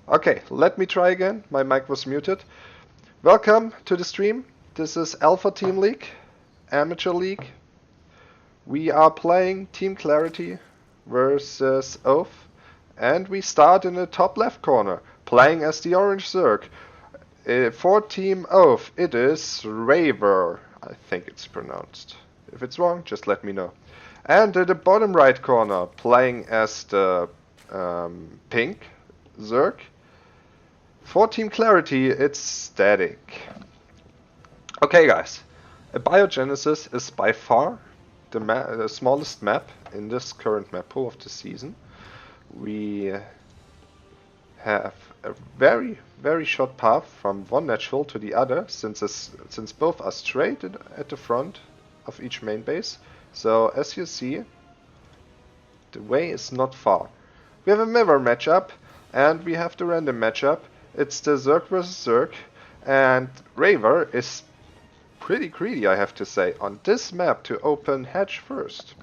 Okay, let me try again. My mic was muted. Welcome to the stream. This is Alpha Team League, Amateur League. We are playing Team Clarity versus Oath, and we start in the top left corner, playing as the Orange Zerg. For Team Oath, it is Raver, I think it's pronounced. If it's wrong, just let me know. And at the bottom right corner, playing as the pink Zerg. For Team Clarity, it's Static. Okay, guys. Biogenesis is by far the smallest map in this current map pool of the season. We have a very, very short path from one natural to the other, since both are straight at the front of each main base. So, as you see, the way is not far. We have a mirror matchup, and we have the random matchup. It's the Zerg versus Zerg, and Raver is pretty greedy, I have to say, on this map to open hatch first.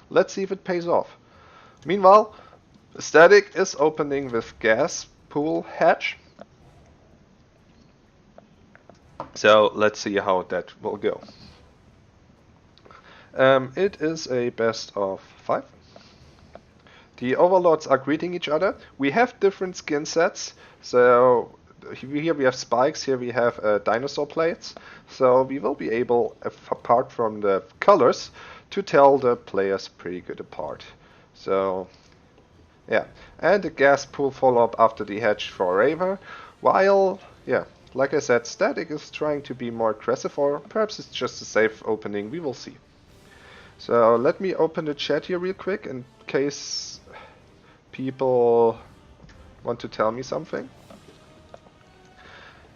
Let's see if it pays off. Meanwhile, Static is opening with gas pool hatch. So let's see how that will go. It is a best of 5. The overlords are greeting each other. We have different skin sets. So here we have spikes, here we have dinosaur plates. So we will be able, apart from the colors, to tell the players pretty good apart. So yeah, and the gas pool follow-up after the hatch for Raver. While, yeah, like I said, Static is trying to be more aggressive, or perhaps it's just a safe opening, we will see. So let me open the chat here real quick in case people want to tell me something.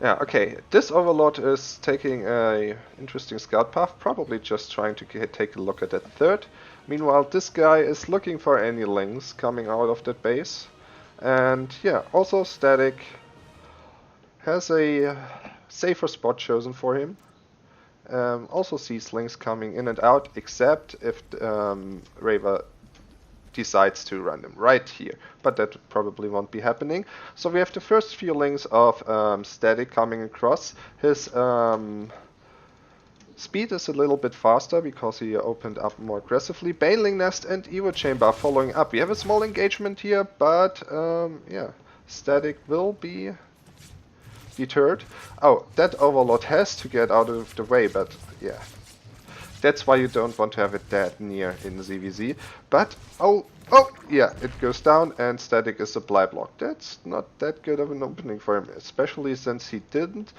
Yeah, okay, this overlord is taking a interesting scout path, probably just trying to take a look at that third. Meanwhile, this guy is looking for any links coming out of that base. And yeah, also Static has a safer spot chosen for him. Also sees links coming in and out, except if Raver decides to run them right here, but that probably won't be happening. So we have the first few links of Static coming across. His speed is a little bit faster because he opened up more aggressively. Baneling Nest and Evo Chamber are following up. We have a small engagement here, but yeah, Static will be deterred. Oh, that overlord has to get out of the way, but yeah. That's why you don't want to have it that near in ZVZ. But, oh, yeah, it goes down and Static is supply block. That's not that good of an opening for him, especially since he didn't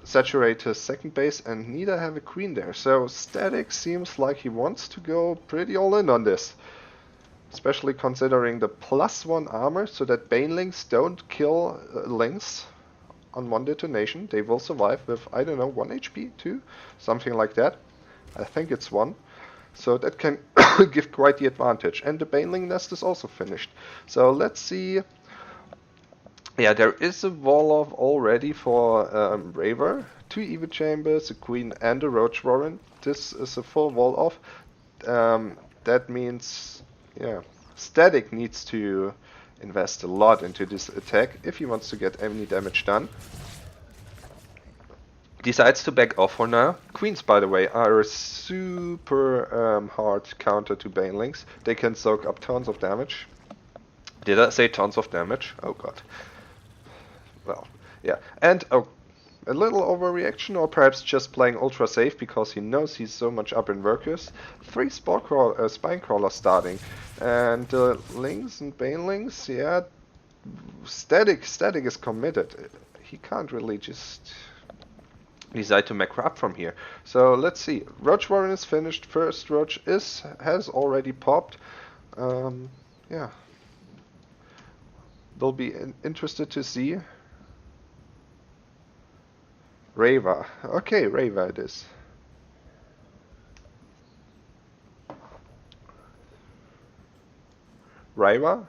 saturate his second base and neither have a queen there. So Static seems like he wants to go pretty all in on this. Especially considering the +1 armor, so that banelings don't kill lings on one detonation. They will survive with, I don't know, 1 HP, 2? Something like that. I think it's 1. So that can give quite the advantage. And the baneling nest is also finished. So let's see. Yeah, there is a wall of already for Raver. 2 Evo Chambers, a Queen and a Roach Warren. This is a full wall off. That means, yeah, Static needs to invest a lot into this attack if he wants to get any damage done. Decides to back off for now. Queens, by the way, are a super hard counter to banelings. They can soak up tons of damage. Did I say tons of damage? Oh god. Well, yeah. And, oh, a little overreaction, or perhaps just playing ultra safe because he knows he's so much up in workers. 3 spine crawlers starting, and Lings and Banelings, yeah, Static is committed. He can't really just decide to make up from here. So let's see. Roach Warren is finished. First Roach has already popped. Yeah. They'll be interested to see. Rava. Okay, Rava it is. Rava?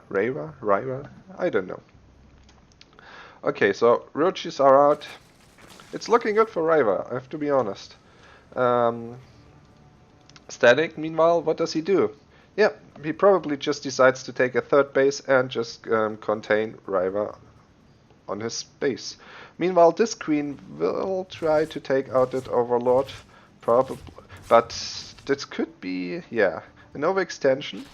I don't know. Okay, so Roaches are out. It's looking good for Rava, I have to be honest. Static, meanwhile, what does he do? Yeah, he probably just decides to take a third base and just contain Rava on his base. Meanwhile, this queen will try to take out that overlord, probably, but this could be, yeah, an overextension.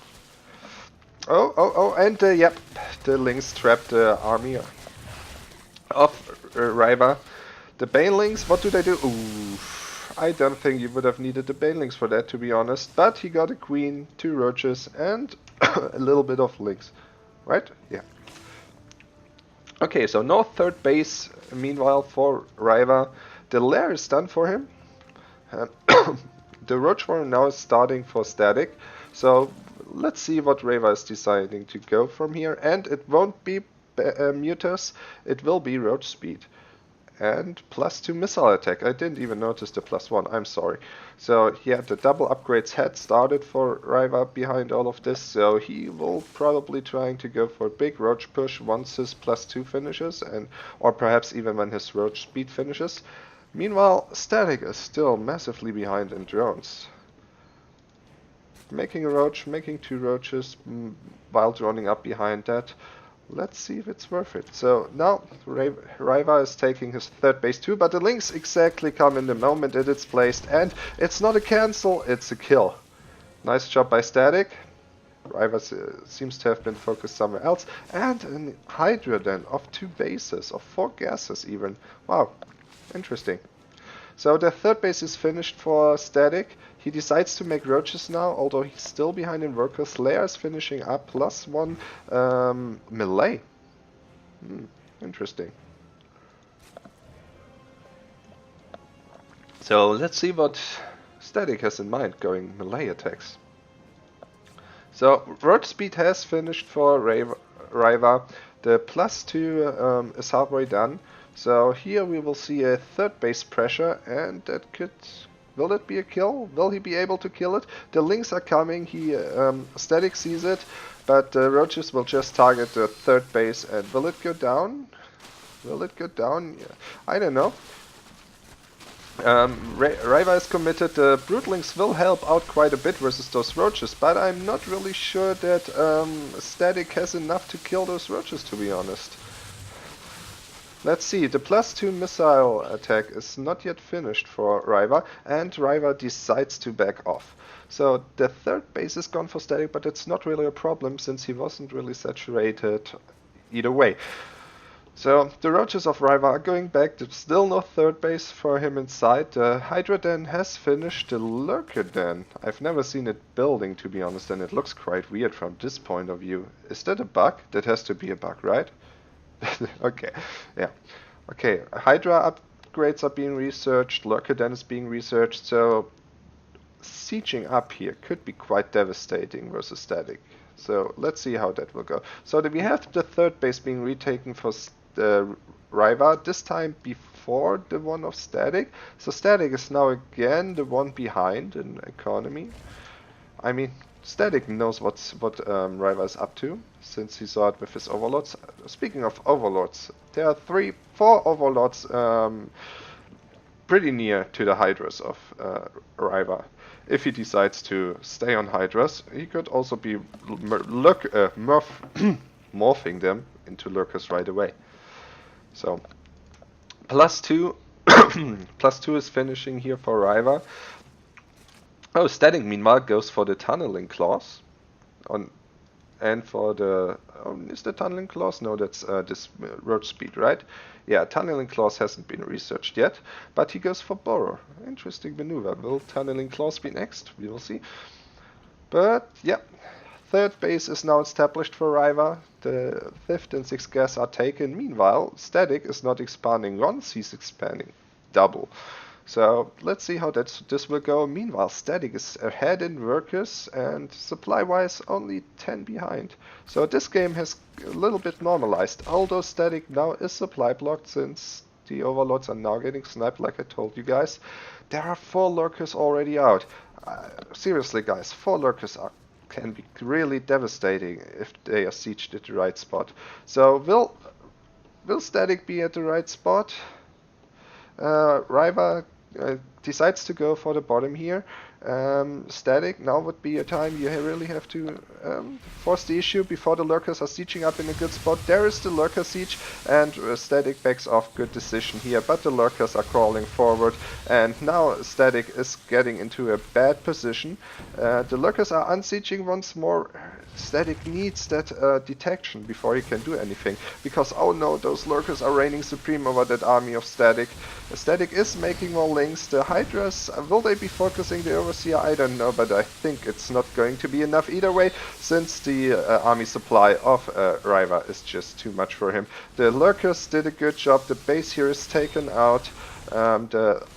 And yep, the Lynx trapped the army of Raiva. The Banelings, what do they do? Ooh, I don't think you would have needed the Banelings for that, to be honest. But he got a queen, 2 roaches, and a little bit of Lynx. Right? Yeah. Okay, so no third base, meanwhile, for Raiva. The lair is done for him. The Roach Warren now is starting for Static. So let's see what Raiva is deciding to go from here. And it won't be Mutas, it will be Roach Speed. And +2 missile attack. I didn't even notice the +1, I'm sorry. So yeah, the double upgrades had started for Raiva behind all of this, so he will probably trying to go for a big Roach push once his +2 finishes, or perhaps even when his Roach speed finishes. Meanwhile, Static is still massively behind in drones. Making a Roach, making 2 Roaches, while droning up behind that. Let's see if it's worth it. So now Raiva is taking his third base too, but the Lynx exactly come in the moment it is placed, and it's not a cancel, it's a kill. Nice job by Static. Raiva seems to have been focused somewhere else, and an Hydra then of 2 bases, of 4 gases even. Wow, interesting. So the third base is finished for Static. He decides to make Roaches now, although he's still behind in workers. Lair is finishing up, +1 melee. Interesting. So let's see what Static has in mind going melee attacks. So Roach Speed has finished for Raiva. The +2 is halfway done. So here we will see a third base pressure, and that could... Will it be a kill? Will he be able to kill it? The Lynx are coming, Static sees it, but the Roaches will just target the third base, and will it go down? Will it go down? Yeah. I don't know. Raiva is committed. The Broodlings will help out quite a bit versus those Roaches, but I'm not really sure that Static has enough to kill those Roaches, to be honest. Let's see, the +2 missile attack is not yet finished for Raiva, and Raiva decides to back off. So the third base is gone for Static, but it's not really a problem since he wasn't really saturated either way. So the Roaches of Raiva are going back. There's still no third base for him inside. The Hydra Den has finished. The Lurker Den, I've never seen it building, to be honest, and it looks quite weird from this point of view. Is that a bug? That has to be a bug, right? Okay, yeah. Okay, Hydra upgrades are being researched, Lurker Den is being researched, so sieging up here could be quite devastating versus Static. So let's see how that will go. So we have the third base being retaken for Raiva, this time before the one of Static. So Static is now again the one behind in economy. I mean, Static knows what Raiva is up to, since he saw it with his overlords. Speaking of overlords, there are 4 overlords pretty near to the Hydras of Raiva. If he decides to stay on Hydras, he could also be morphing them into Lurkers right away. So, +2, +2 is finishing here for Raiva. Oh, Static meanwhile goes for the tunneling claws And for the is the tunneling clause? No, that's this road speed, right? Yeah, tunneling clause hasn't been researched yet, but he goes for borrow. Interesting maneuver. Will tunneling clause be next? We will see. But yeah, third base is now established for Riva. The fifth and sixth gas are taken. Meanwhile, Static is not expanding once, he's expanding double. So let's see how this will go. Meanwhile, Static is ahead in workers and supply-wise only 10 behind. So this game has a little bit normalized, although Static now is supply blocked since the overlords are now getting sniped like I told you guys. There are 4 lurkers already out. Seriously guys, 4 lurkers can be really devastating if they are sieged at the right spot. So will Static be at the right spot? Riva decides to go for the bottom here. Static, now would be a time you really have to force the issue before the lurkers are sieging up in a good spot. There is the lurker siege, and Static backs off. Good decision here, but the lurkers are crawling forward, and now Static is getting into a bad position. The lurkers are unsieging once more. Static needs that detection before he can do anything, because oh no, those lurkers are reigning supreme over that army of Static. Static is making more links. The Hydras, will they be focusing the Overseer? I don't know, but I think it's not going to be enough either way, since the army supply of Riva is just too much for him. The lurkers did a good job. The base here is taken out. The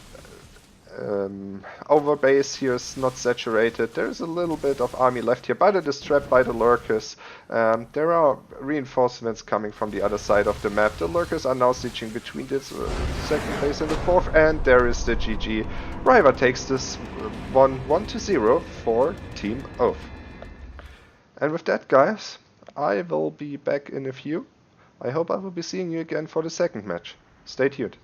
over base here is not saturated. There's a little bit of army left here, but it is trapped by the lurkers. There are reinforcements coming from the other side of the map. The lurkers are now sieging between this second base and the fourth, and there is the GG. Riva takes this 1-0 for Team Oath. And with that, guys, I will be back in a few. I hope I will be seeing you again for the second match. Stay tuned.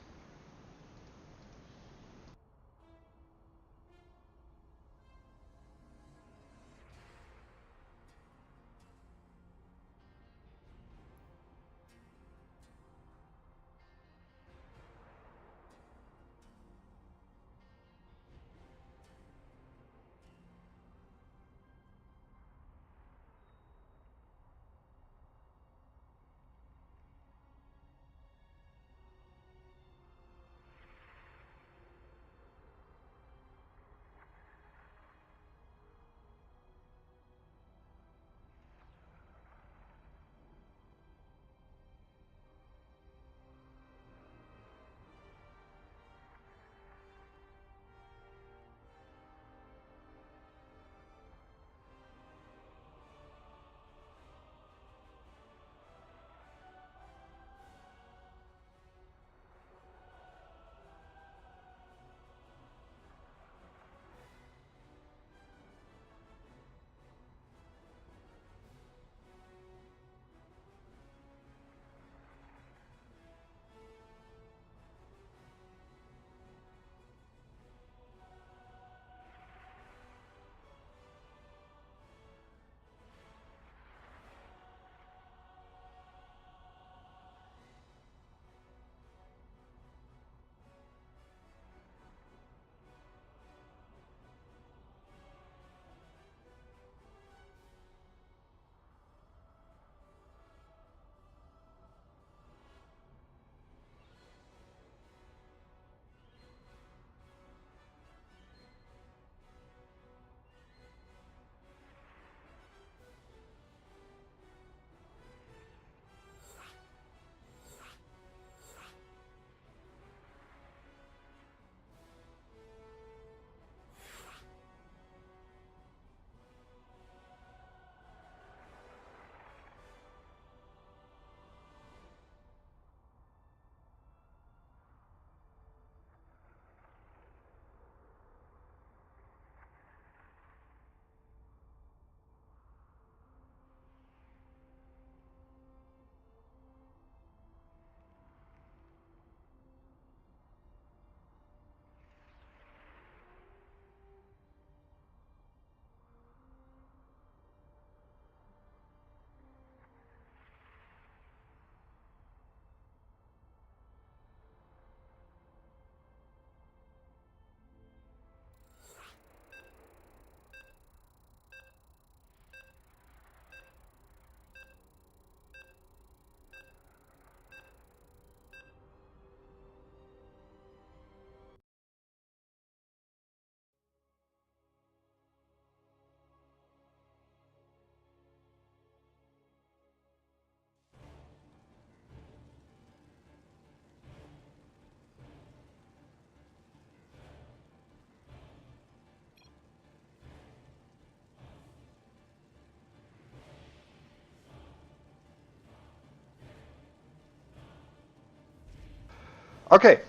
Okay,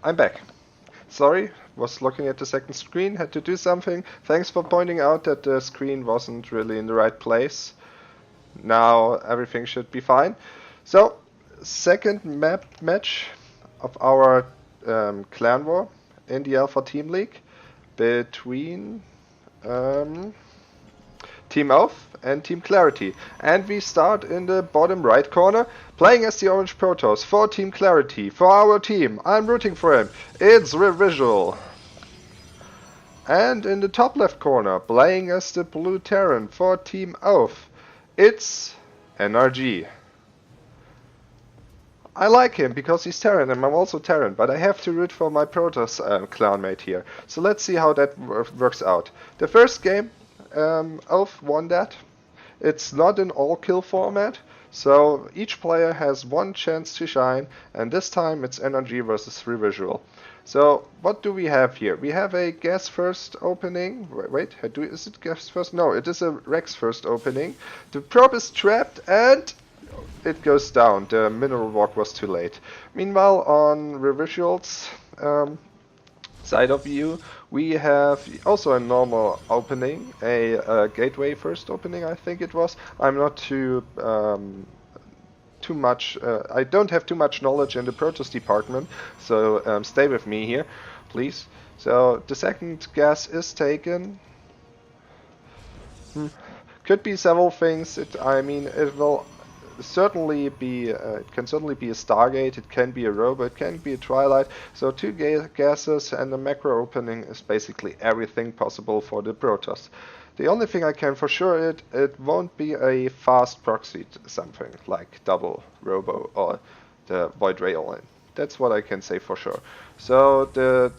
I'm back. Sorry, was looking at the second screen, had to do something. Thanks for pointing out that the screen wasn't really in the right place. Now everything should be fine. So, second map match of our clan war in the Alpha Team League between Team Oath and Team Clarity. And we start in the bottom right corner, playing as the Orange Protoss for Team Clarity, for our team. I'm rooting for him. It's Revisual. And in the top left corner, playing as the Blue Terran for Team Oath, it's NRG. I like him because he's Terran and I'm also Terran, but I have to root for my Protoss clanmate here. So let's see how that works out. The first game, Oath won that. It's not an all-kill format, so each player has one chance to shine, and this time it's NRG versus Revisual. So what do we have here? We have a gas first opening. Wait, is it gas first? No, it is a Rex first opening. The probe is trapped and it goes down. The mineral walk was too late. Meanwhile, on Revisual's side of view, we have also a normal opening, a gateway first opening, I think it was. I'm not too much. I don't have too much knowledge in the Protoss department, so stay with me here, please. So the second gas is taken. Could be several things. It will certainly be. It can certainly be a Stargate. It can be a Robo. It can be a Twilight. So two gases and a macro opening is basically everything possible for the Protoss. The only thing I can for sure it won't be a fast proxy something like double Robo or the Void Rail. That's what I can say for sure. So the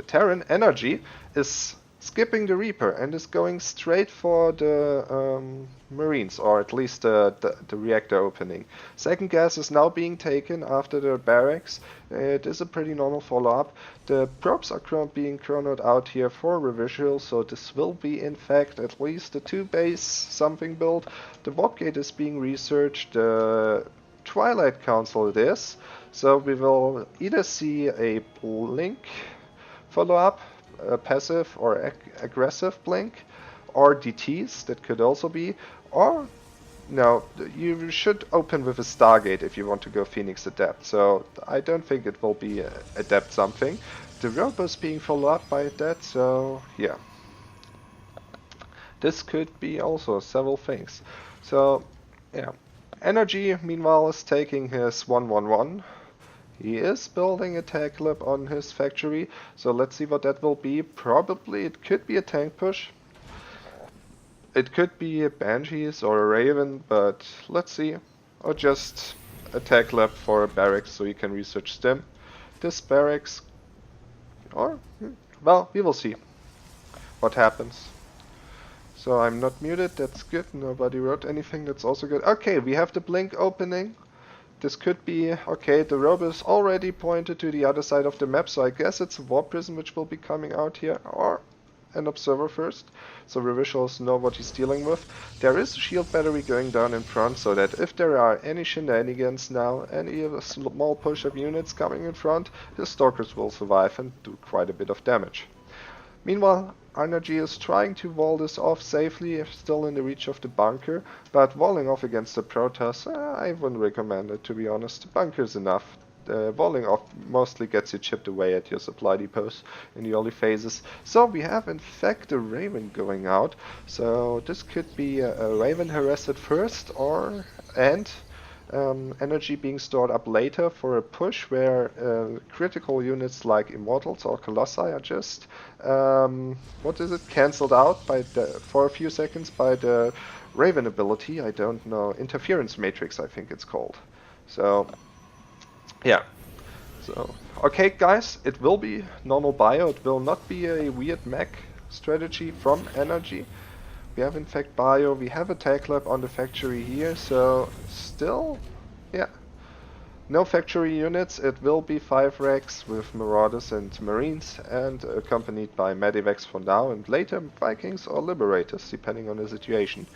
Terran Energy is skipping the Reaper and is going straight for the Marines, or at least the reactor opening. Second gas is now being taken after the barracks. It is a pretty normal follow-up. The probes are being chronoed out here for Revisual, so this will be in fact at least a 2-base something build. The warp gate is being researched. The Twilight Council it is. So we will either see a blink follow-up, a passive or aggressive blink, or DTs, that could also be, or no, you should open with a Stargate if you want to go Phoenix Adept, so I don't think it will be Adept something. The Robo is being followed up by that, so yeah. This could be also several things. So yeah, Energy meanwhile is taking his 1-1-1. He is building a tag lab on his factory, so let's see what that will be. Probably it could be a tank push. It could be a Banshees or a Raven, but let's see. Or just a tag lab for a barracks so you can research them. This barracks, or, well, we will see what happens. So I'm not muted, that's good. Nobody wrote anything, that's also good. Okay, we have the blink opening. This could be, okay, the Robo is already pointed to the other side of the map, so I guess it's a Warp Prism which will be coming out here, or an Observer first, so Revisuals know what he's dealing with. There is a shield battery going down in front, so that if there are any shenanigans now, any small push of units coming in front, the Stalkers will survive and do quite a bit of damage. Meanwhile, Energy is trying to wall this off safely, if still in the reach of the bunker, but walling off against the Protoss, I wouldn't recommend it, to be honest. The bunker is enough. Walling off mostly gets you chipped away at your supply depots in the early phases. So we have in fact a Raven going out, so this could be a Raven harassed at first, or energy being stored up later for a push where critical units like Immortals or Colossi are just cancelled out by for a few seconds by the Raven ability. I don't know, Interference Matrix I think it's called. So yeah, so okay guys, it will be normal bio, it will not be a weird mech strategy from Energy. We have in fact bio, we have a tag lab on the factory here, so still, yeah, no factory units. It will be 5 racks with Marauders and Marines, and accompanied by Medivacs for now, and later Vikings or Liberators, depending on the situation.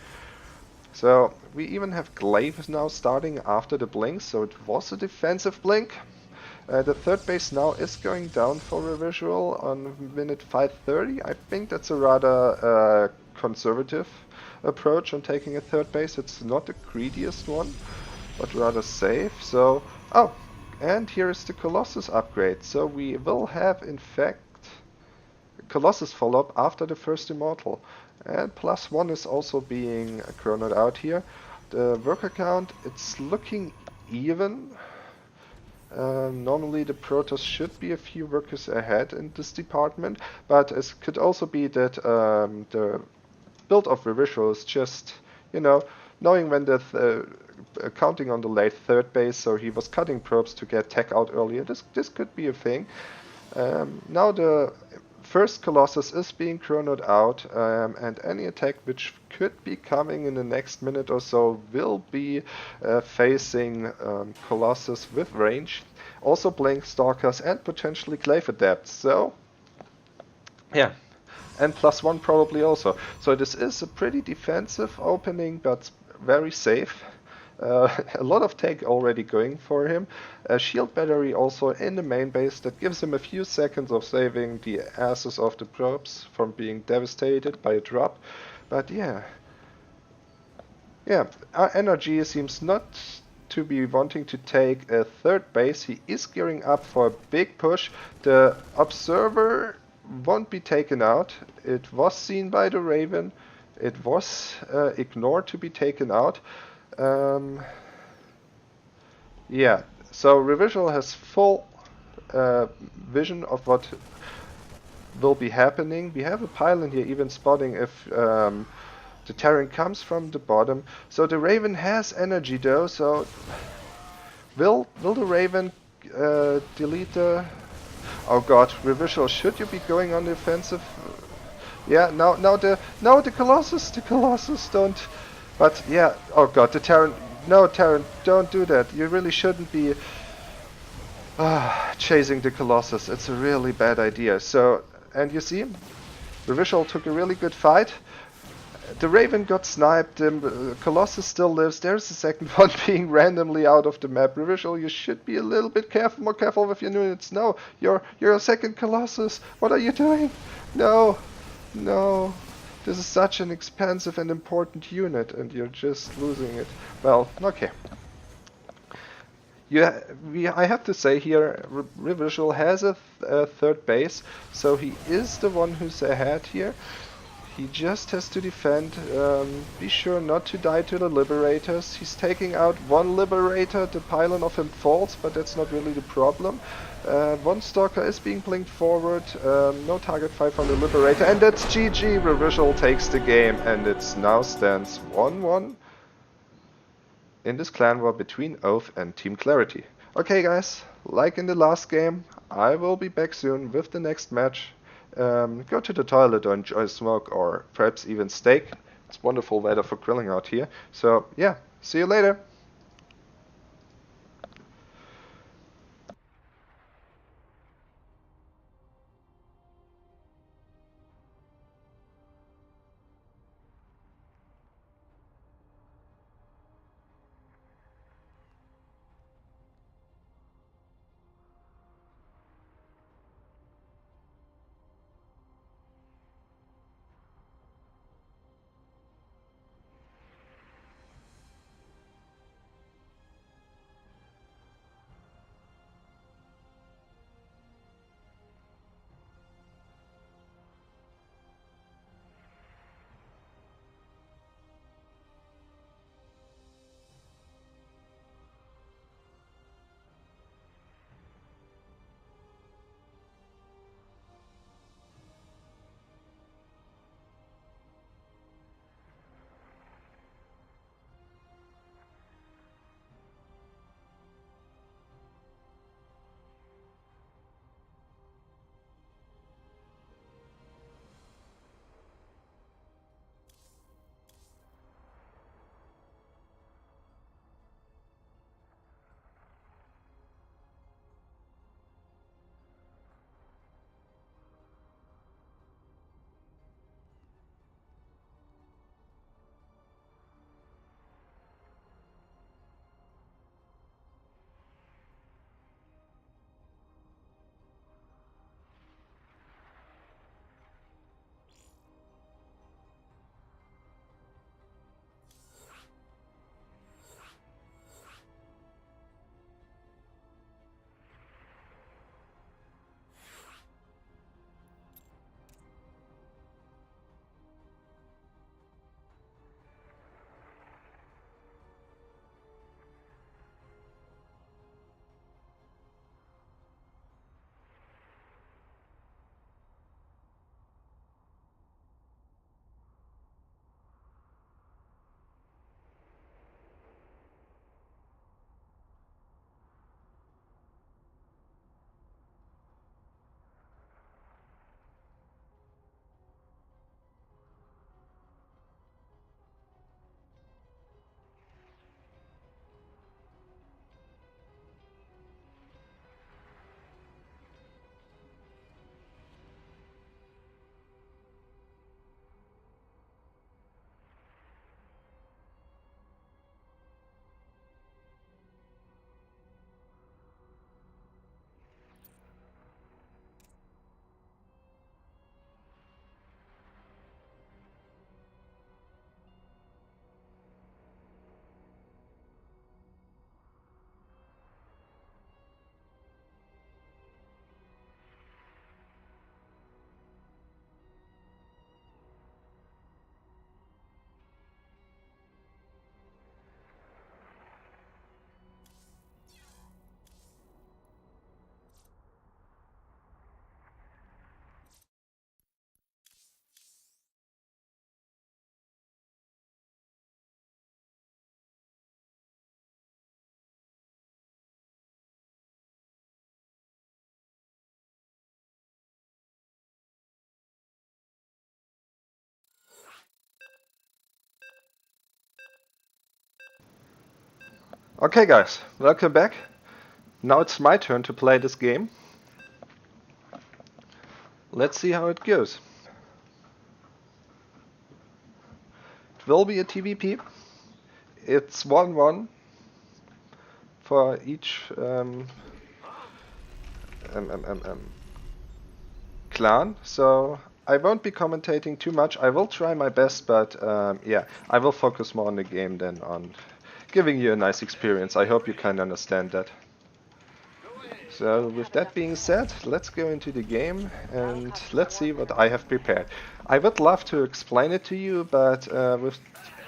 So we even have Glaive now starting after the blink, so it was a defensive blink. The third base now is going down for Revisual on minute 5:30. I think that's a rather conservative approach on taking a third base. It's not the greediest one, but rather safe. So, oh, and here is the Colossus upgrade. So we will have, in fact, Colossus follow-up after the first Immortal. And +1 is also being chronoed out here. The worker count, it's looking even. Normally the Protoss should be a few workers ahead in this department, but it could also be that the build of Revisual is just, you know, knowing when the counting on the late third base, so he was cutting probes to get tech out earlier. This could be a thing. Now the first Colossus is being chronoed out, and any attack which could be coming in the next minute or so will be facing Colossus with range, also Blink Stalkers and potentially Glaive Adepts. So, yeah, and +1 probably also. So this is a pretty defensive opening, but very safe. A lot of take already going for him. A shield battery also in the main base that gives him a few seconds of saving the asses of the probes from being devastated by a drop. But yeah, our energy seems not to be wanting to take a third base. He is gearing up for a big push. The observer won't be taken out. It was seen by the Raven. It was ignored to be taken out. Yeah, so Revisual has full vision of what will be happening. We have a pylon here even spotting if the Terran comes from the bottom. So the Raven has energy though, so will the Raven delete the... Oh god, Revisual, should you be going on the offensive? Yeah, now the Colossus don't... But yeah, oh god, the Terran... No, Terran, don't do that. You really shouldn't be chasing the Colossus. It's a really bad idea. So, and you see, Revisual took a really good fight. The Raven got sniped, the Colossus still lives. There's a second one being randomly out of the map. Revisual, you should be a little bit careful, more careful with your units. No, you're a second Colossus. What are you doing? No, no. This is such an expensive and important unit, and you're just losing it. Well, okay. I have to say here, Revisual has a third base, so he is the one who's ahead here. He just has to defend, be sure not to die to the Liberators. He's taking out one Liberator, the pylon of him falls, but that's not really the problem. One Stalker is being blinked forward, no target fight from the Liberator, and that's GG! Revisual takes the game, and it now stands 1-1 in this clan war between Oath and Team Clarity. Okay guys, like in the last game, I will be back soon with the next match. Go to the toilet or enjoy a smoke or perhaps even steak. It's wonderful weather for grilling out here. So yeah, see you later. Okay guys, welcome back. Now it's my turn to play this game. Let's see how it goes. It will be a TVP. It's 1-1 for each clan, so I won't be commentating too much. I will try my best, but yeah, I will focus more on the game than on giving you a nice experience. I hope you can understand that. So with that being said, let's go into the game and let's see what I have prepared. I would love to explain it to you, but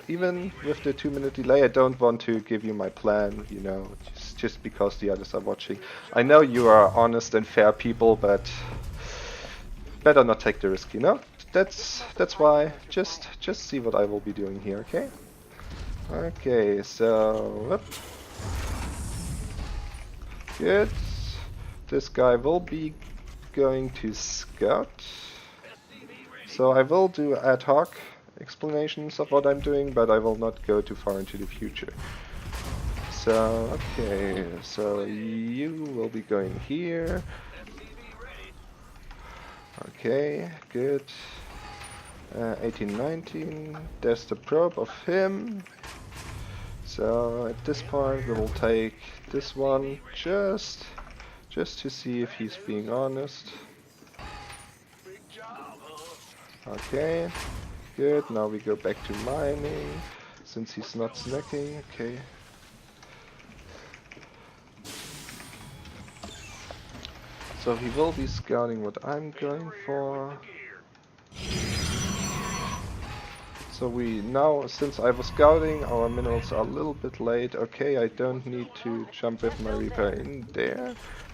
even with the 2-minute delay, I don't want to give you my plan, you know, just because the others are watching. I know you are honest and fair people, but better not take the risk, you know? That's why just see what I will be doing here, okay? Okay, so whoop. Good. This guy will be going to scout. So I will do ad hoc explanations of what I'm doing, but I will not go too far into the future. So, okay, so you will be going here. Okay, good. 18, 19. There's the probe of him. So at this point we will take this one just to see if he's being honest. Okay, good. Now we go back to mining since he's not snacking. Okay. So he will be scouting what I'm going for. So we now, since I was scouting, our minerals are a little bit late. Okay, I don't need to jump with my Reaper in there.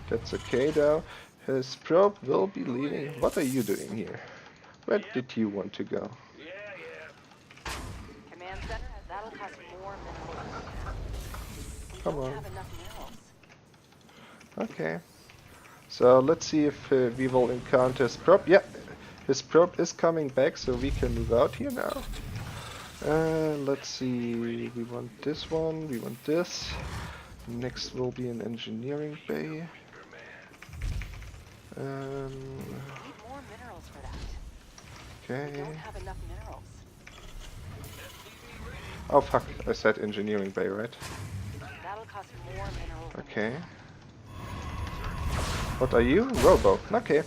That's okay though. His probe will be leaving. What are you doing here? Where did you want to go? Command center, that'll cost more minerals. Come on. Okay. So let's see if we will encounter his probe. Yeah, his probe is coming back, so we can move out here now. Let's see, we want this one, we want this. Next will be an engineering bay. More minerals for that. Okay. We don't have enough minerals. Oh fuck, I said engineering bay, right? That'll cost more minerals. Okay. What are you? Robo. Okay.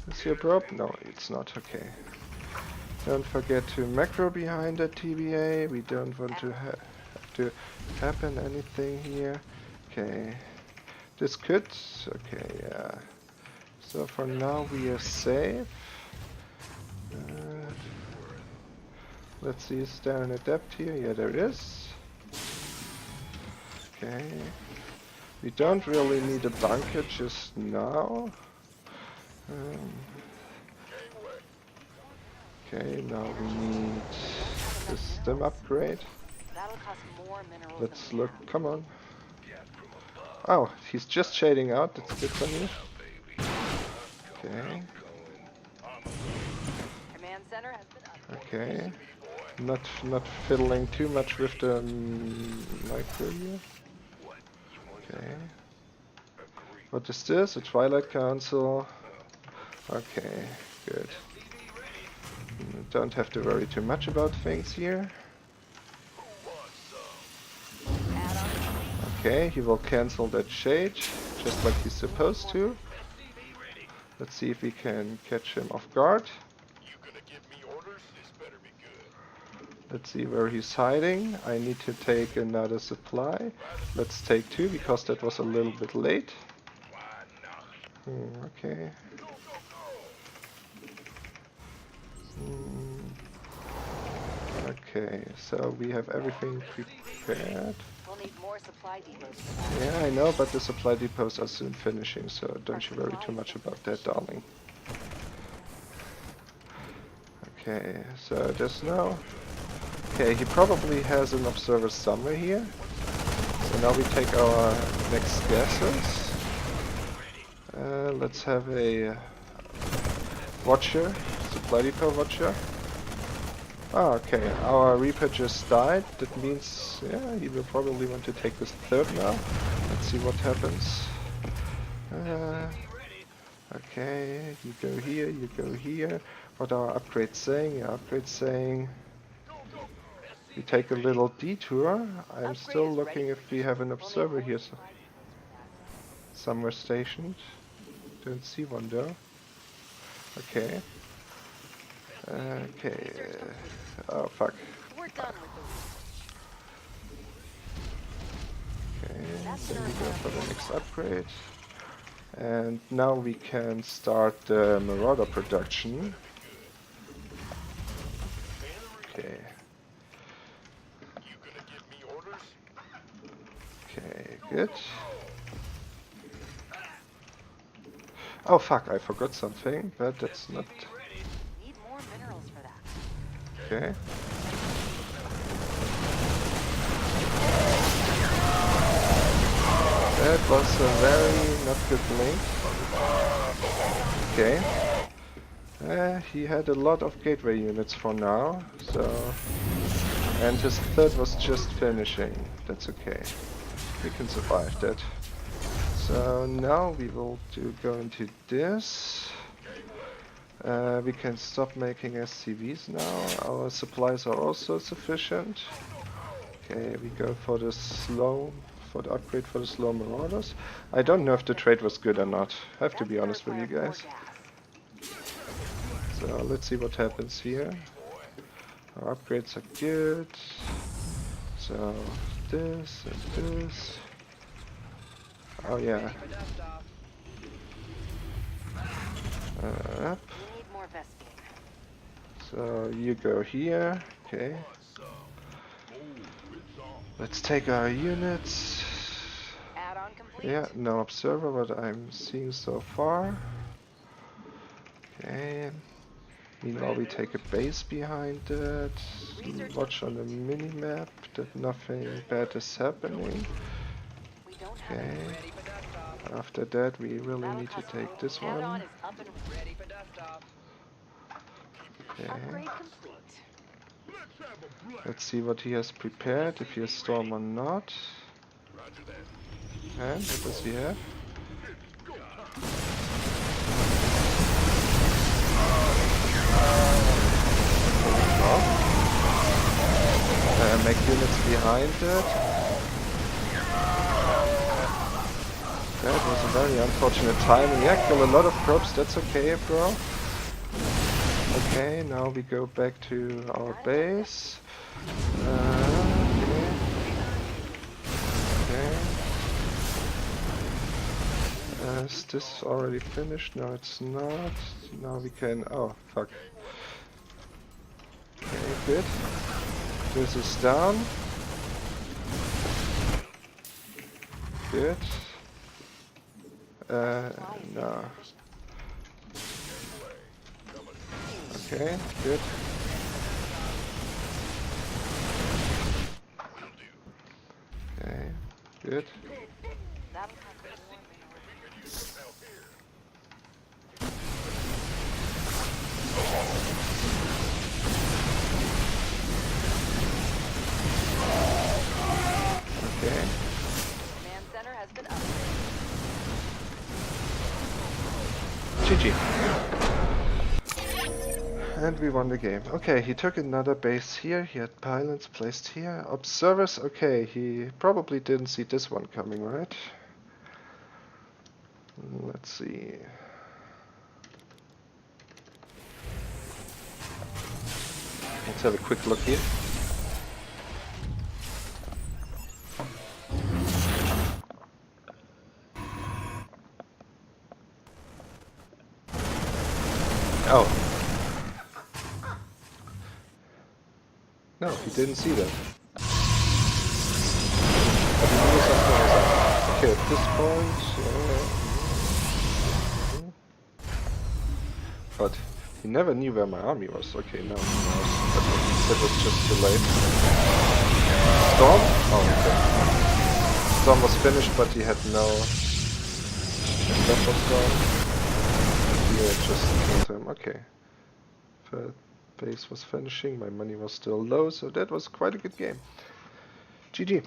Is your probe? No, it's not. Okay. Don't forget to macro behind that TBA. We don't want to have to happen anything here. Okay. This could. Okay, yeah. So for now we are safe. Let's see, is there an adept here? Yeah, there is. Okay. We don't really need a bunker just now. Okay, now we need the stem upgrade. Let's look, come on. Oh, he's just shading out, that's good for me. Okay. Okay. Not fiddling too much with the micro here. Okay. What is this? A Twilight Council. Okay, good. Don't have to worry too much about things here. Okay, he will cancel that shade, just like he's supposed to. Let's see if we can catch him off guard. Let's see where he's hiding. I need to take another supply. Let's take 2 because that was a little bit late. Okay. Okay, so we have everything prepared. We'll need more supply depots. Yeah, I know, but the supply depots are soon finishing, so don't you worry too much about that, darling. Okay, so just now. Okay, he probably has an observer somewhere here. So now we take our next guesses. Let's have a watcher, supply depot watcher. Oh, okay, our Reaper just died. That means, yeah, he will probably want to take this third now. Let's see what happens. Okay, you go here, you go here. What are upgrades saying? Yeah, upgrades saying we take a little detour. I'm still looking if we have an observer here somewhere stationed. Don't see one though. Okay. Okay. Oh fuck. We're done with the Okay, then we go for the next upgrade. And now we can start the Marauder production. Okay. Okay, good. Oh fuck, I forgot something, but that's not... Need more minerals for that. Okay. That was a very not good link. Okay. He had a lot of gateway units for now, so... And his third was just finishing. That's okay. We can survive that. So now we will go into this. We can stop making SCVs now. Our supplies are also sufficient. Okay, we go for the upgrade for the slow marauders. I don't know if the trade was good or not. I have to be honest with you guys. So let's see what happens here. Our upgrades are good. So this and this. Oh yeah. Up. So you go here. Okay. Let's take our units. Yeah, no observer, what I'm seeing so far. Okay. Meanwhile, we take a base behind it. Watch on the mini-map that nothing bad is happening. Okay. After that, we really need to take this one. Okay. Let's see what he has prepared, if he has storm or not. And what does he have? Make units behind it. That was a very unfortunate timing. Yeah, kill a lot of probes, that's okay, bro. Okay, now we go back to our base. Okay. Okay. Is this already finished? No, it's not. Now we can... Oh, fuck. Okay, good. This is down. Good. No. Okay, good. Okay, good. Okay. Command center has been upgraded. GG. And we won the game. Okay, he took another base here. He had pylons placed here. Observers, okay, he probably didn't see this one coming, right? Let's see. Let's have a quick look here. Oh. No, he didn't see that. But he knew something was up. Okay, at this point... But he never knew where my army was. Okay, no, he knows. That was just too late. Storm? Oh, okay. Storm was finished, but he had no... That was Storm. Here, just killed him. Okay. Base was finishing, my money was still low, so that was quite a good game. GG.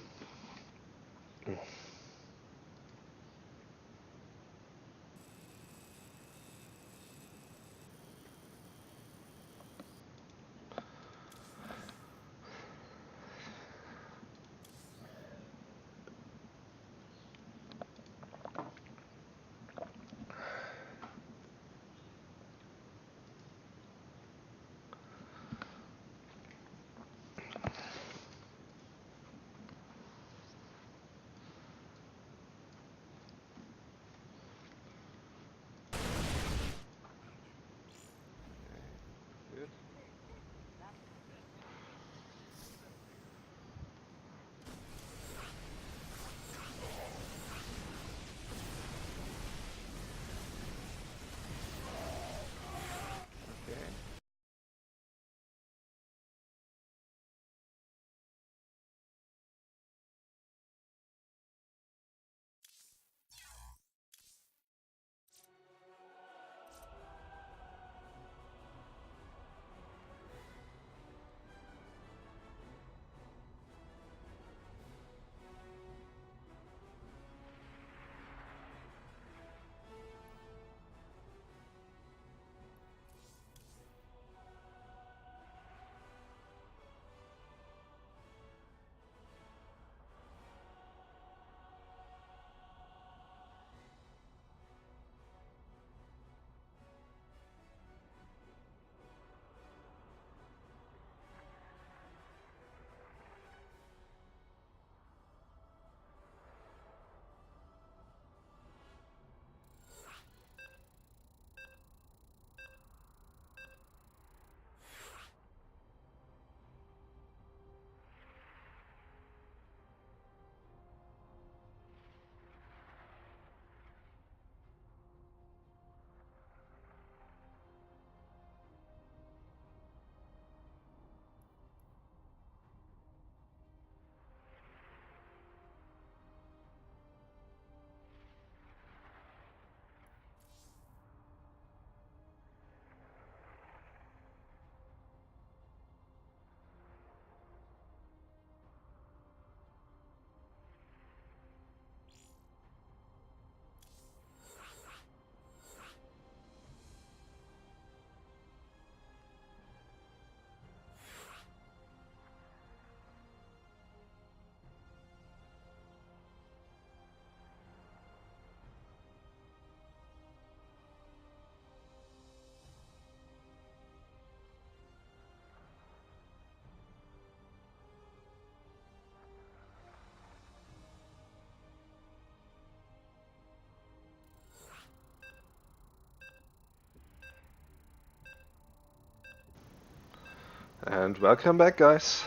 And welcome back, guys.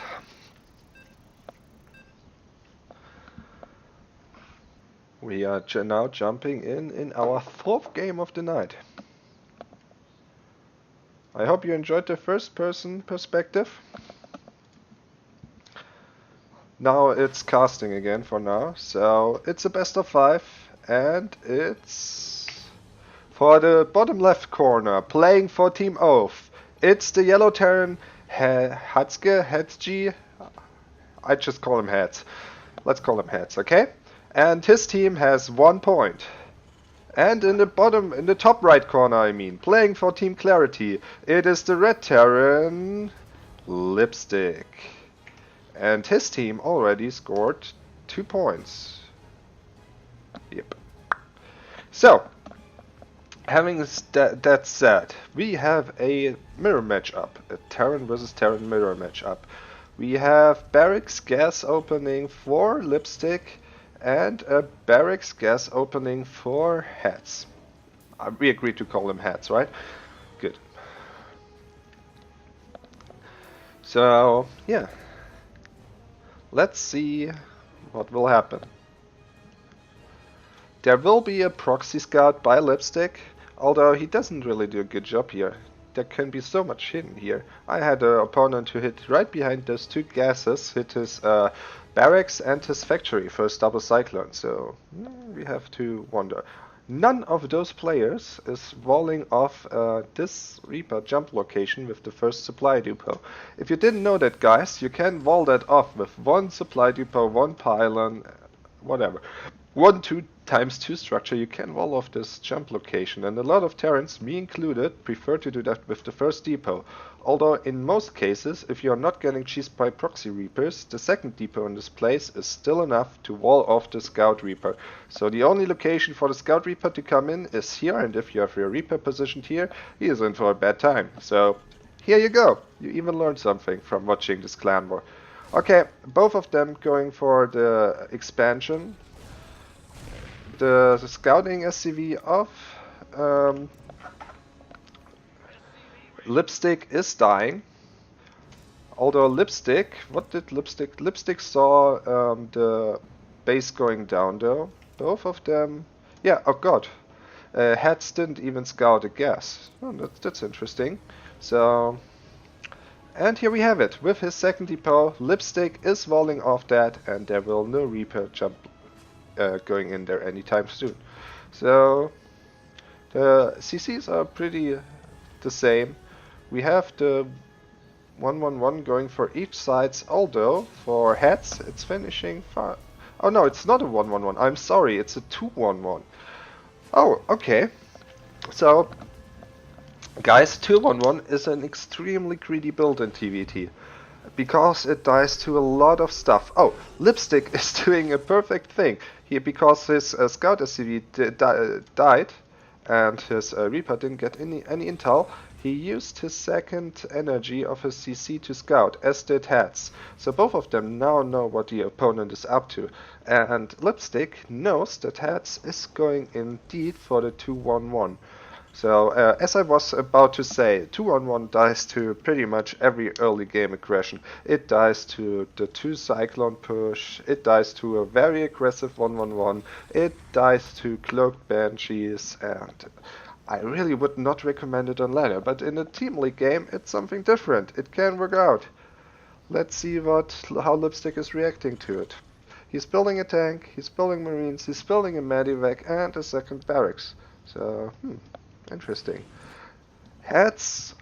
We are now jumping in our fourth game of the night. I hope you enjoyed the first person perspective. Now it's casting again for now, so it's a best of 5 and it's for the bottom left corner, playing for Team Oath. It's the yellow Terran Hetzge. I just call him Heads. Let's call him Heads, okay? And his team has 1 point. And in the top right corner, I mean, playing for Team Clarity, it is the red Terran Lipstick. And his team already scored 2 points. Yep. So, having that said, we have a mirror matchup, a Terran versus Terran mirror matchup. We have Barracks gas opening for Lipstick and a Barracks gas opening for Hats. We agreed to call them Hats, right? Good. So, yeah. Let's see what will happen. There will be a proxy scout by Lipstick, although he doesn't really do a good job here. There can be so much hidden here. I had an opponent who hit right behind those 2 gases, hit his barracks and his factory, first double cyclone, so we have to wonder. None of those players is walling off this Reaper jump location with the first supply depot. If you didn't know that, guys, you can wall that off with one supply depot, one pylon, whatever. 1 2 x 2 structure, you can wall off this jump location, and a lot of Terrans, me included, prefer to do that with the first depot. Although in most cases, if you are not getting cheesed by proxy reapers, the second depot in this place is still enough to wall off the scout reaper. So the only location for the scout reaper to come in is here, and if you have your reaper positioned here, he is in for a bad time. So here you go. You even learned something from watching this clan war. Okay, both of them going for the expansion. The scouting SCV of Lipstick is dying. Although Lipstick, what did Lipstick? Lipstick saw the base going down though. Both of them, yeah, oh god. Hats didn't even scout a gas. Oh, that's interesting. So, and here we have it. With his second depot, Lipstick is walling off that, and there will no Reaper jump going in there anytime soon. So the CCs are pretty the same. We have the 1-1-1 going for each sides, although for heads it's finishing far. Oh no, it's not a 1-1-1. I'm sorry, it's a 2-1-1. Oh, okay. So guys, 2-1-1 is an extremely greedy build in TVT. Because it dies to a lot of stuff. Oh, Lipstick is doing a perfect thing here because his Scout SCV died and his Reaper didn't get any intel. He used his second energy of his CC to scout, as did Hats. So both of them now know what the opponent is up to. And Lipstick knows that Hats is going indeed for the 2-1-1. So, as I was about to say, 2-1-1 dies to pretty much every early game aggression. It dies to the 2 Cyclone push, it dies to a very aggressive 1-1-1, it dies to Cloaked Banshees, and I really would not recommend it on ladder, but in a Team League game it's something different. It can work out. Let's see how Lipstick is reacting to it. He's building a tank, he's building marines, he's building a medivac and a second barracks. So, interesting. Hats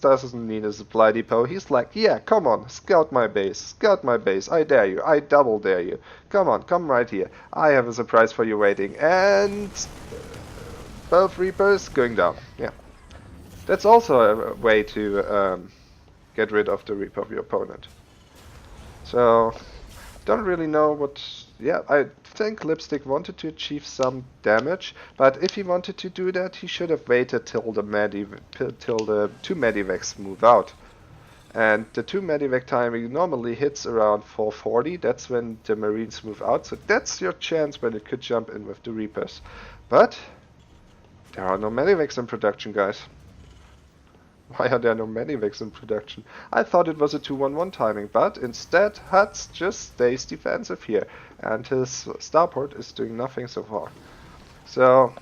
doesn't need a supply depot. He's like, yeah, come on, scout my base, I dare you, I double dare you. Come on, come right here. I have a surprise for you waiting. And both Reapers going down. Yeah. That's also a way to get rid of the Reaper of your opponent. So, don't really know what. Yeah, I think Lipstick wanted to achieve some damage, but if he wanted to do that, he should have waited till the 2 medivacs move out. And the 2 medivac timing normally hits around 440. That's when the Marines move out. So that's your chance when it could jump in with the Reapers. But there are no medivacs in production, guys. Why are there no medivacs in production? I thought it was a 2-1-1 timing, but instead Huts just stays defensive here, and his starport is doing nothing so far. So,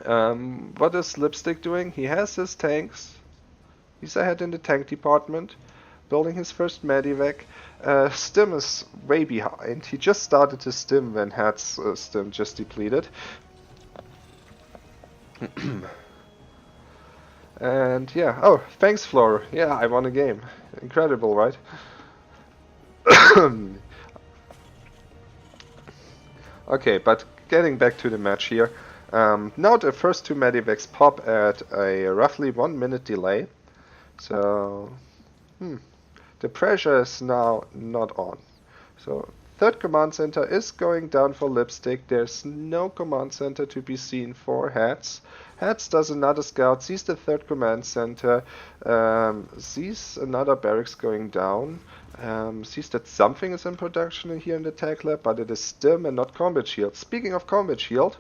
what is Lipstick doing? He has his tanks. He's ahead in the tank department, building his first medivac. Stim is way behind. He just started his stim when Hat's stim just depleted. And yeah, oh, thanks Flora. Yeah, I won a game. Incredible, right? Okay, but getting back to the match here. Now the first 2 medivacs pop at a roughly 1 minute delay. So, the pressure is now not on. So, third command center is going down for Lipstick. There's no command center to be seen for Hats. Hats does another scout, sees the third command center, sees another barracks going down, sees that something is in production here in the tech lab, but it is stim and not combat shield. Speaking of combat shield,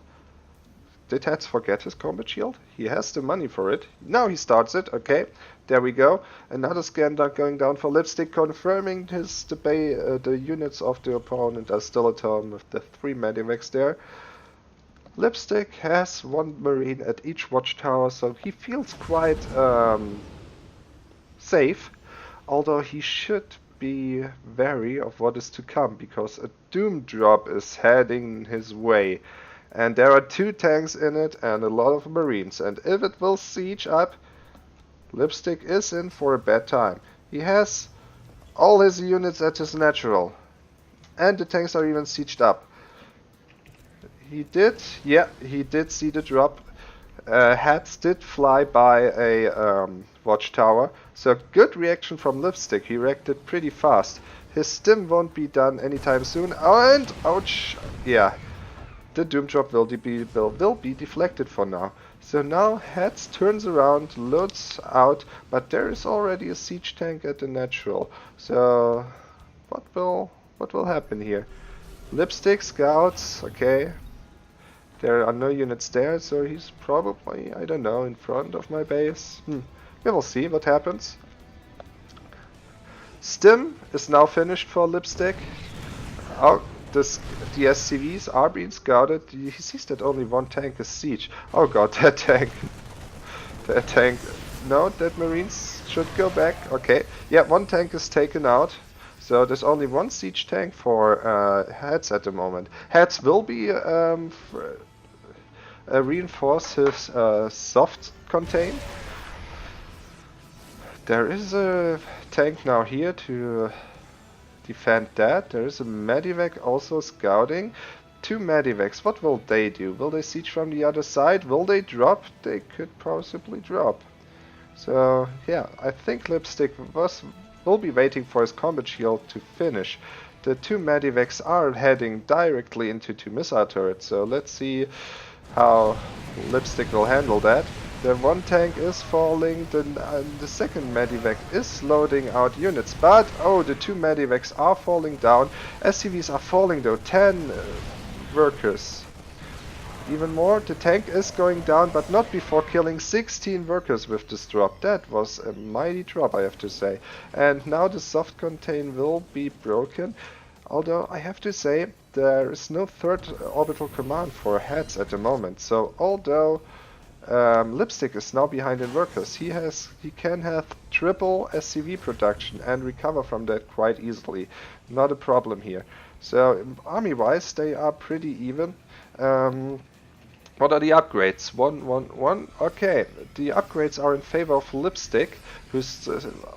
did Hats forget his combat shield? He has the money for it. Now he starts it. Okay, there we go. Another scan going down for Lipstick, confirming the units of the opponent are still at home with the 3 medivacs there. Lipstick has 1 marine at each watchtower, so he feels quite safe, although he should be wary of what is to come, because a doom drop is heading his way. And there are 2 tanks in it and a lot of marines. And if it will siege up, Lipstick is in for a bad time. He has all his units at his natural. And the tanks are even sieged up. He did see the drop. Hats did fly by a watchtower. So good reaction from Lipstick. He reacted pretty fast. His stim won't be done anytime soon. And ouch! Yeah. The Doom Drop will be deflected for now. So now Hats turns around, loads out, but there is already a siege tank at the natural. So what will happen here? Lipstick scouts, okay. There are no units there, so he's probably, I don't know, in front of my base. We will see what happens. Stim is now finished for Lipstick. Oh, the SCVs are being scouted. He sees that only 1 tank is siege. Oh god, that tank. That tank. No, that marines should go back. Okay. Yeah, 1 tank is taken out. So there's only 1 siege tank for Hats at the moment. Hats will be reinforce his soft contain. There is a tank now here to defend that. There is a medivac also scouting. 2 medivacs. What will they do? Will they siege from the other side? Will they drop? They could possibly drop. So yeah, I think Lipstick will be waiting for his combat shield to finish. The 2 medivacs are heading directly into 2 missile turrets. So let's see how Lipstick will handle that. The 1 tank is falling, the second medivac is loading out units, but oh, the 2 medivacs are falling down. SCVs are falling though, 10 workers. Even more, the tank is going down, but not before killing 16 workers with this drop. That was a mighty drop, I have to say. And now the soft contain will be broken. Although I have to say, there is no 3rd orbital command for Hats at the moment. So although Lipstick is now behind in workers, he can have triple SCV production and recover from that quite easily. Not a problem here. So army-wise, they are pretty even. What are the upgrades? 1. Okay, the upgrades are in favor of Lipstick, who's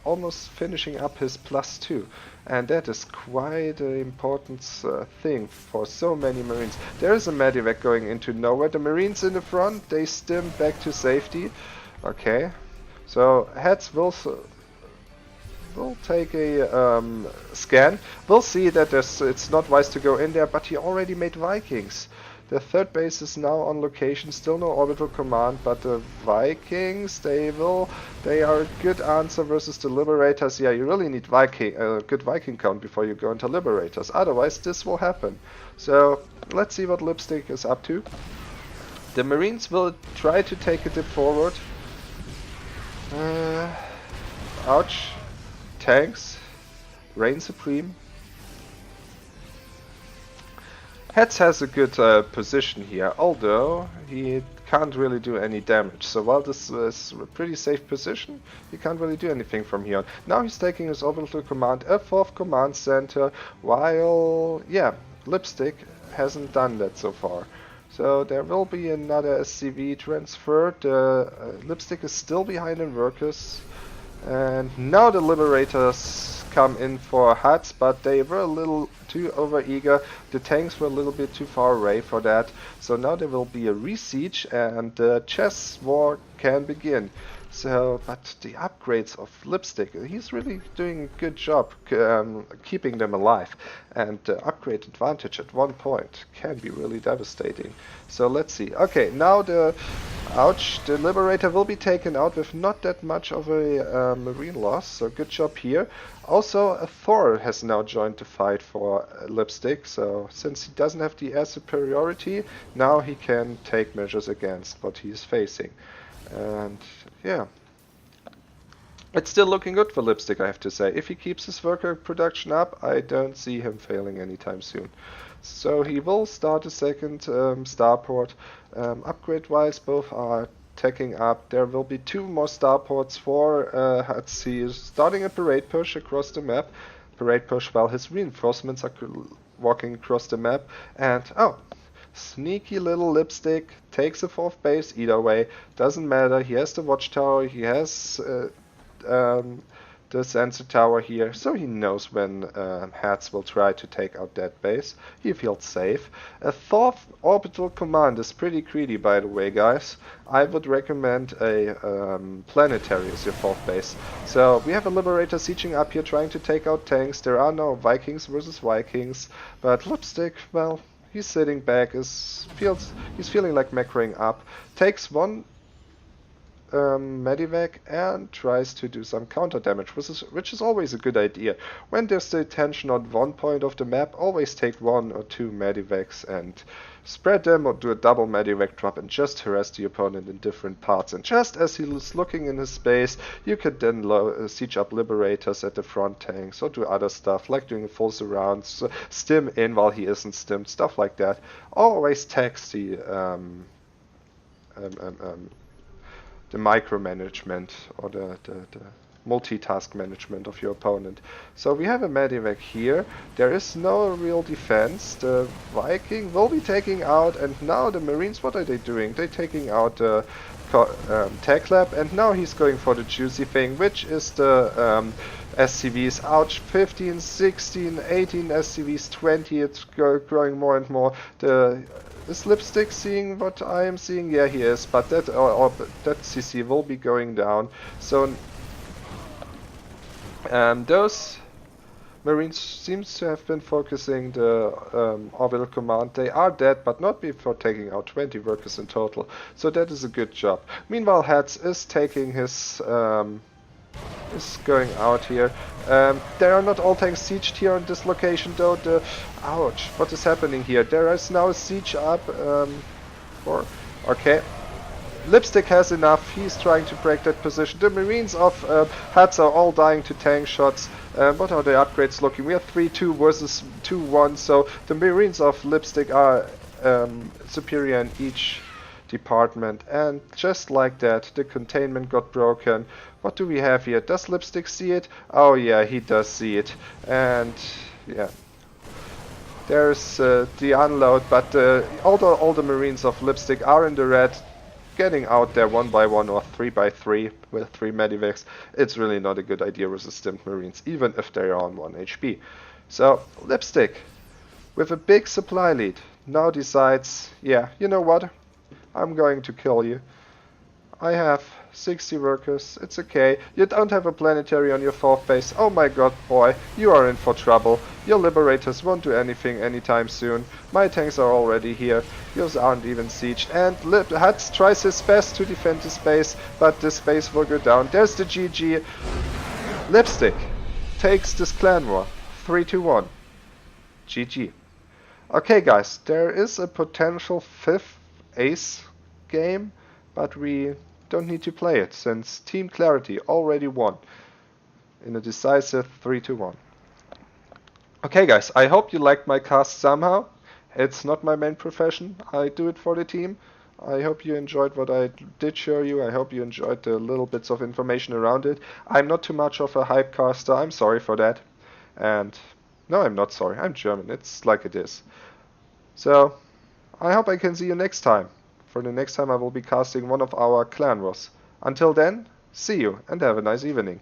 almost finishing up his +2. And that is quite an important thing for so many marines. There is a medivac going into nowhere. The marines in the front, they stim back to safety. Okay, so Hats will take a scan. We'll see that it's not wise to go in there, but he already made Vikings. The 3rd base is now on location, still no orbital command, but the Vikings, they are a good answer versus the Liberators. Yeah, you really need a good Viking count before you go into Liberators, otherwise this will happen. So, let's see what Lipstick is up to. The Marines will try to take a dip forward. Ouch. Tanks. Reign Supreme. Hats has a good position here, although he can't really do any damage. So while this is a pretty safe position, he can't really do anything from here on. Now he's taking his orbital command, a 4th command center, while, yeah, Lipstick hasn't done that so far. So there will be another SCV transferred. Lipstick is still behind in workers. And now the Liberators come in for Hats, but they were a little too overeager. The tanks were a little bit too far away for that. So now there will be a re-siege and the chess war can begin. So, but the upgrades of Lipstick, he's really doing a good job keeping them alive. And the upgrade advantage at 1 point can be really devastating. So let's see. Okay, now the Liberator will be taken out with not that much of a marine loss. So good job here. Also, a Thor has now joined the fight for Lipstick. So since he doesn't have the air superiority, now he can take measures against what he is facing. And yeah, it's still looking good for Lipstick, I have to say. If he keeps his worker production up, I don't see him failing anytime soon. So he will start a 2nd starport. Upgrade-wise, both are taking up. There will be 2 more starports for Hats. He is starting a parade push across the map. Parade push while his reinforcements are walking across the map. And oh, Sneaky little Lipstick takes a 4th base either way. Doesn't matter. He has the watchtower. He has the sensor tower here, so he knows when Hats will try to take out that base. He feels safe. A 4th orbital command is pretty greedy, by the way, guys. I would recommend a planetary as your 4th base. So we have a Liberator sieging up here, trying to take out tanks. There are no Vikings versus Vikings, but Lipstick, well, he's sitting back. He's feeling like macroing up. Takes one Medivac and tries to do some counter damage, which is always a good idea. When there's the attention on one point of the map, always take 1 or 2 Medivacs and spread them, or do a double Medivac drop and just harass the opponent in different parts. And just as he's looking in his space, you could then siege up Liberators at the front tanks, or do other stuff like doing a full surround, stim in while he isn't stimmed, stuff like that. Always tax the micromanagement or the multitask management of your opponent. So we have a Medivac here. There is no real defense. The Viking will be taking out, and now the Marines, what are they doing? They're taking out the Tech Lab, and now he's going for the juicy thing, which is the SCVs. Ouch, 15, 16, 18 SCVs, 20, it's growing more and more. Is Lipstick seeing what I am seeing? Yeah, he is, but that CC will be going down. So those Marines seems to have been focusing the orbital command. They are dead, but not before taking out 20 workers in total. So that is a good job. Meanwhile, Hats is taking his is going out here. There are not all tanks sieged here on this location though. Ouch, what is happening here? There is now a siege up okay. Lipstick has enough. He's trying to break that position. The Marines of Hats are all dying to tank shots. What are the upgrades looking? We are 3-2 versus 2-1, so the Marines of Lipstick are superior in each department, and just like that the containment got broken. What do we have here? Does Lipstick see it? Oh yeah, he does see it. And yeah, there's the unload, but although all the Marines of Lipstick are in the red, getting out there 1 by 1 or 3 by 3 with 3 Medivacs, it's really not a good idea with the stimmed Marines, even if they are on 1 HP. So Lipstick, with a big supply lead, now decides, yeah, you know what? I'm going to kill you. I have 60 workers, it's okay. You don't have a planetary on your 4th base. Oh my god, boy, you are in for trouble. Your Liberators won't do anything anytime soon. My tanks are already here. Yours aren't even sieged. And Hats tries his best to defend his base, but this base will go down. There's the GG. Lipstick takes this clan war. 3-1. GG. Okay guys, there is a potential 5th ace game, but we don't need to play it since Team Clarity already won in a decisive 3-1. Okay guys, I hope you liked my cast somehow. It's not my main profession, I do it for the team. I hope you enjoyed what I did show you. I hope you enjoyed the little bits of information around it. I'm not too much of a hype caster, I'm sorry for that. And no, I'm not sorry, I'm German, it's like it is. So I hope I can see you next time. For the next time I will be casting one of our clan wars. Until then, see you and have a nice evening.